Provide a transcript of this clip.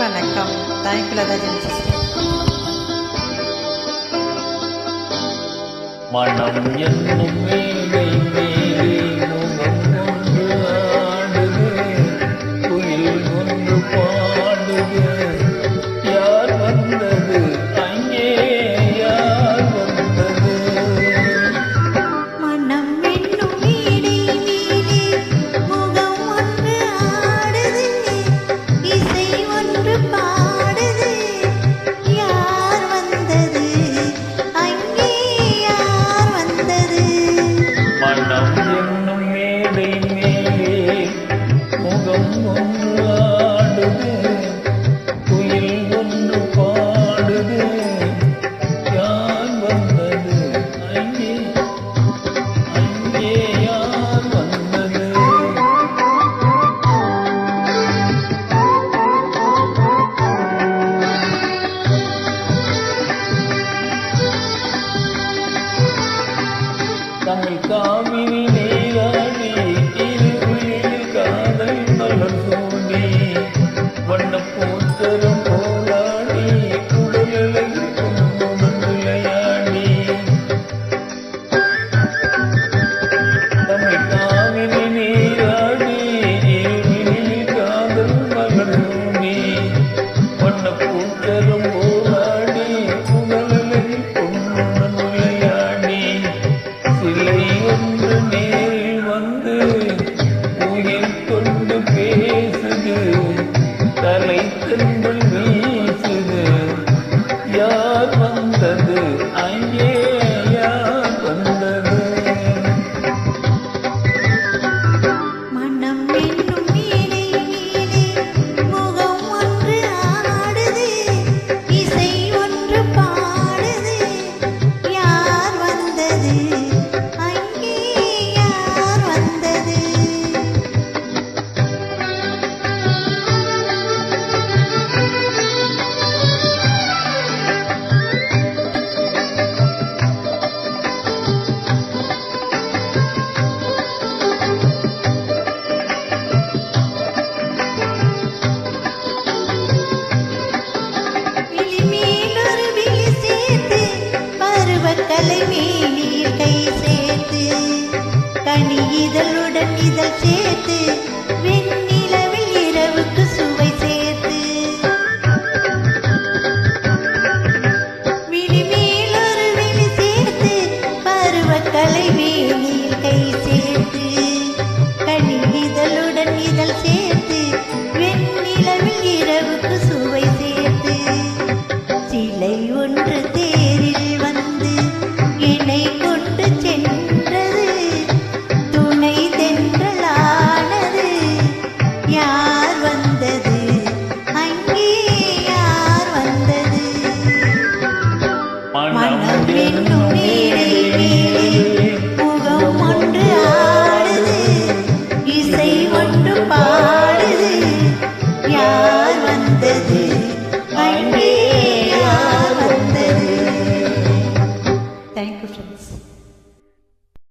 வணக்கம். Thank you Latha sister. மனம் என்னும் மேலை மேலே முகம் ஒன்று ஆடுது, குயில் ஒன்று பாடுது, யார் வந்தது அங்கே, யார் வந்தது? மனம் என்னும் மேடை மேலே முகம் ஒன்று ஆடுது, இசை ஒன்று பாடுது, யார் வந்தது அங்கே, யார் வந்தது? மனம் என்னும் மேடை மேலே முகம் ஒன்று ஆடுது, குயில் ஒன்று பாடுது, யார் வந்தது அங்கே, அங்கே யார் வந்தது? தமிழ் காவிரி நீராடி இருவிழியில் காதல் மலர் சூடி, வண்ணப் பூத்தரும் போராடி உடலழகு பொன்னுடன் விளையாடி. தமிழ் காவிரி நீராடி இருவிழியில் காதல் மலர் சூடி, வண்ணப் பூத்தரும் போராடி உடலழகு பொன்னுடன் விளையாடி. சிலை ஒன்று நேரில் வந்து உயிர் கொண்டு பேசுது, தலை தென்றல் வீசுது, யார் வந்தது அங்கே, யார் வந்தது? மனம் என்னும் மேடை மேலே முகம் ஒன்று ஆடுது, இசை ஒன்று பாடுது, யார் வந்தது அங்கே, யார் வந்தது? விழிமேலொரு விழி சேர்த்து, பருவக்கலை மேனில் கை சேர்த்து, கனி இதழுடன் இதழ் சேர்த்து,